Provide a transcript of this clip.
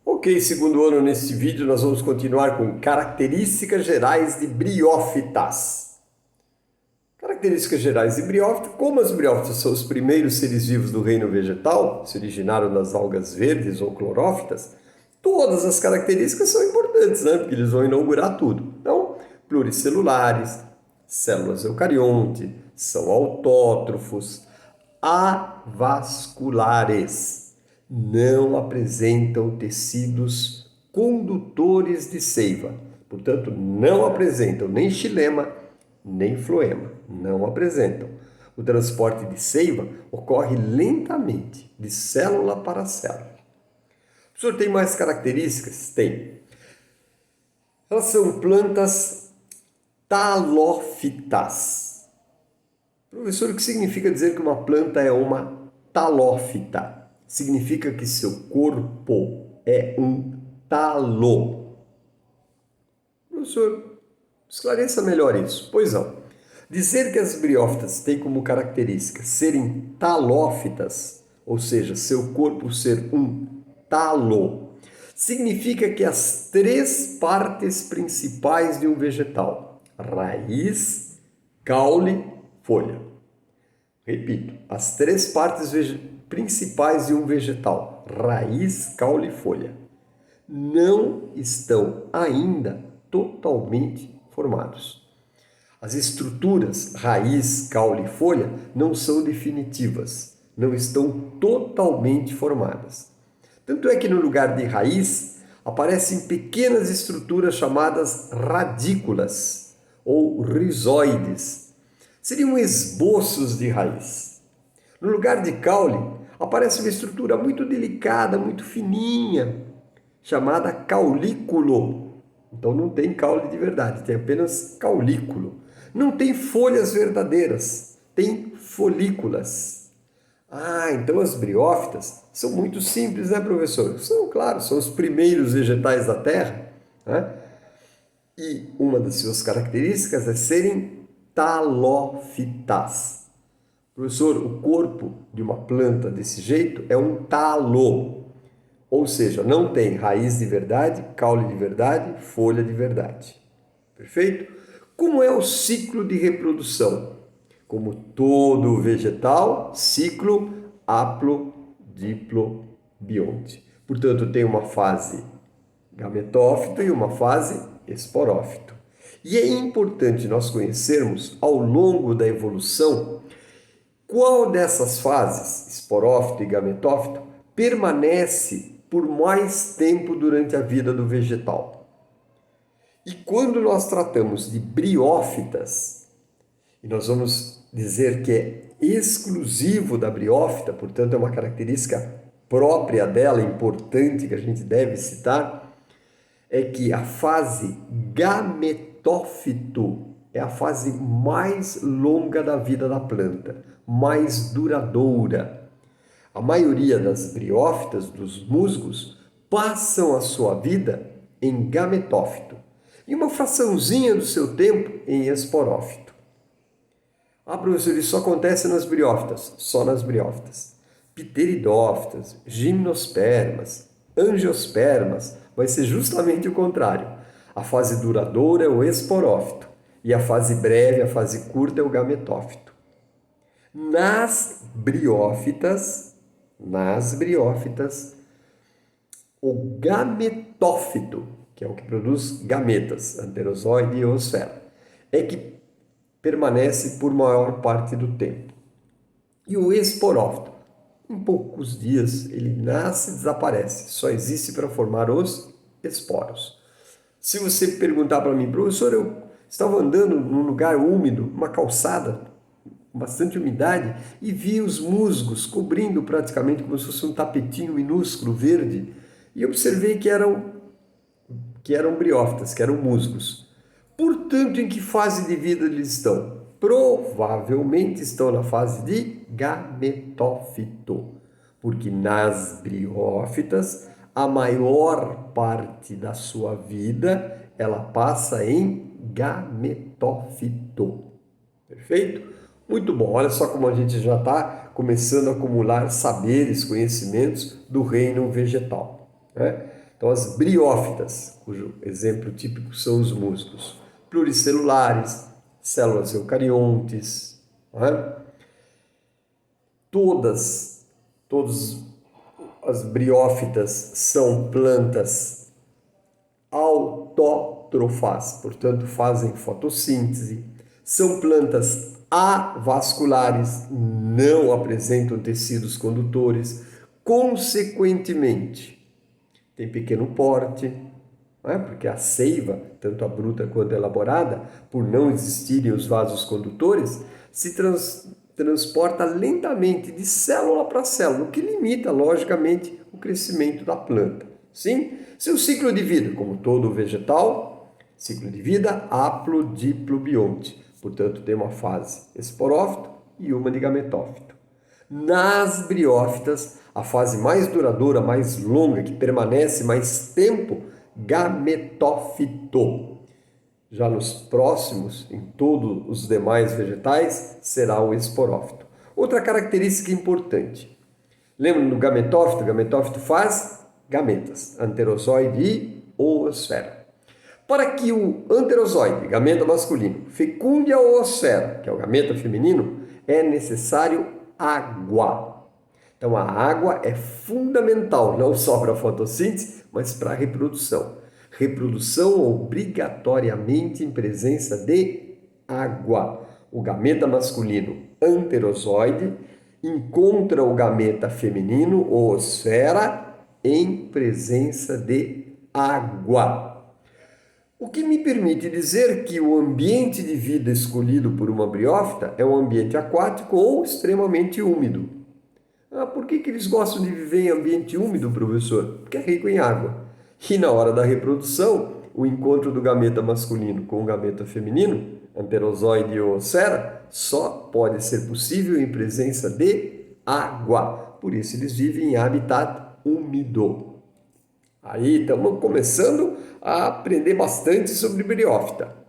Ok, segundo ano, neste vídeo nós vamos continuar com características gerais de briófitas. Características gerais de briófitas, como as briófitas são os primeiros seres vivos do reino vegetal, se originaram nas algas verdes ou clorófitas, todas as características são importantes, né? Porque eles vão inaugurar tudo. Então, pluricelulares, células eucarionte, são autótrofos, avasculares, não apresentam tecidos condutores de seiva. Portanto, não apresentam nem xilema, nem floema. Não apresentam. O transporte de seiva ocorre lentamente, de célula para célula. O senhor tem mais características? Tem. Elas são plantas talófitas. Professor, o que significa dizer que uma planta é uma talófita? Significa que seu corpo é um talo. Professor, esclareça melhor isso. Pois não. Dizer que as briófitas têm como característica serem talófitas, ou seja, seu corpo ser um talo, significa que as três partes principais de um vegetal, raiz, caule, folha. Repito, as três partes principais de um vegetal, raiz, caule e folha, não estão ainda totalmente formados. As estruturas raiz, caule e folha não são definitivas, não estão totalmente formadas. Tanto é que no lugar de raiz aparecem pequenas estruturas chamadas radículas ou rizoides. Seriam esboços de raiz. No lugar de caule aparece uma estrutura muito delicada, muito fininha, chamada caulículo. Então não tem caule de verdade, tem apenas caulículo. Não tem folhas verdadeiras, tem folículas. Então as briófitas são muito simples, né, professor? São, claro, são os primeiros vegetais da Terra, né? E uma das suas características é serem talófitas. Professor, o corpo de uma planta desse jeito é um talo. Ou seja, não tem raiz de verdade, caule de verdade, folha de verdade. Perfeito? Como é o ciclo de reprodução? Como todo vegetal, ciclo haplo-diplo-bionte. Portanto, tem uma fase gametófito e uma fase esporófito. E é importante nós conhecermos, ao longo da evolução, qual dessas fases, esporófito e gametófito, permanece por mais tempo durante a vida do vegetal. E quando nós tratamos de briófitas, e nós vamos dizer que é exclusivo da briófita, portanto é uma característica própria dela, importante, que a gente deve citar, é que a fase gametófito é a fase mais longa da vida da planta, mais duradoura. A maioria das briófitas, dos musgos, passam a sua vida em gametófito e uma fraçãozinha do seu tempo em esporófito. Professor, isso só acontece nas briófitas? Só nas briófitas. Pteridófitas, gimnospermas, angiospermas, vai ser justamente o contrário. A fase duradoura é o esporófito e a fase breve, a fase curta é o gametófito. Nas briófitas, o gametófito, que é o que produz gametas, anterozoide e oosfera, é que permanece por maior parte do tempo. E o esporófito, em poucos dias, ele nasce e desaparece, só existe para formar os esporos. Se você perguntar para mim, professor, eu estava andando num lugar úmido, uma calçada, com bastante umidade, e vi os musgos cobrindo praticamente como se fosse um tapetinho minúsculo verde, e observei que eram briófitas, que eram musgos. Portanto, em que fase de vida eles estão? Provavelmente estão na fase de gametófito, porque nas briófitas a maior parte da sua vida ela passa em gametófito. Perfeito? Muito bom, olha só como a gente já está começando a acumular saberes, conhecimentos do reino vegetal, né? Então, as briófitas, cujo exemplo típico são os musgos, pluricelulares, células eucariontes, não é? Todas as briófitas são plantas autótrofas, portanto fazem fotossíntese, são plantas avasculares, não apresentam tecidos condutores, consequentemente, tem pequeno porte, não é? Porque a seiva, tanto a bruta quanto a elaborada, por não existirem os vasos condutores, se transporta lentamente de célula para célula, o que limita, logicamente, o crescimento da planta. Sim? Seu ciclo de vida, como todo vegetal, ciclo de vida haplodiplobionte. Portanto, tem uma fase esporófito e uma de gametófito. Nas briófitas, a fase mais duradoura, mais longa, que permanece mais tempo, gametófito. Já nos próximos, em todos os demais vegetais, será o esporófito. Outra característica importante. Lembra do gametófito? O gametófito faz gametas, anterozoide e oosfera. Para que o anterozoide, gameta masculino, fecunde a oosfera, que é o gameta feminino, é necessário água. Então a água é fundamental, não só para a fotossíntese, mas para a reprodução. Reprodução obrigatoriamente em presença de água. O gameta masculino anterozoide encontra o gameta feminino, oosfera, em presença de água. O que me permite dizer que o ambiente de vida escolhido por uma briófita é um ambiente aquático ou extremamente úmido. Por que eles gostam de viver em ambiente úmido, professor? Porque é rico em água. E na hora da reprodução, o encontro do gameta masculino com o gameta feminino, anterozoide e oosfera, só pode ser possível em presença de água. Por isso eles vivem em habitat úmido. Aí estamos começando a aprender bastante sobre briófita.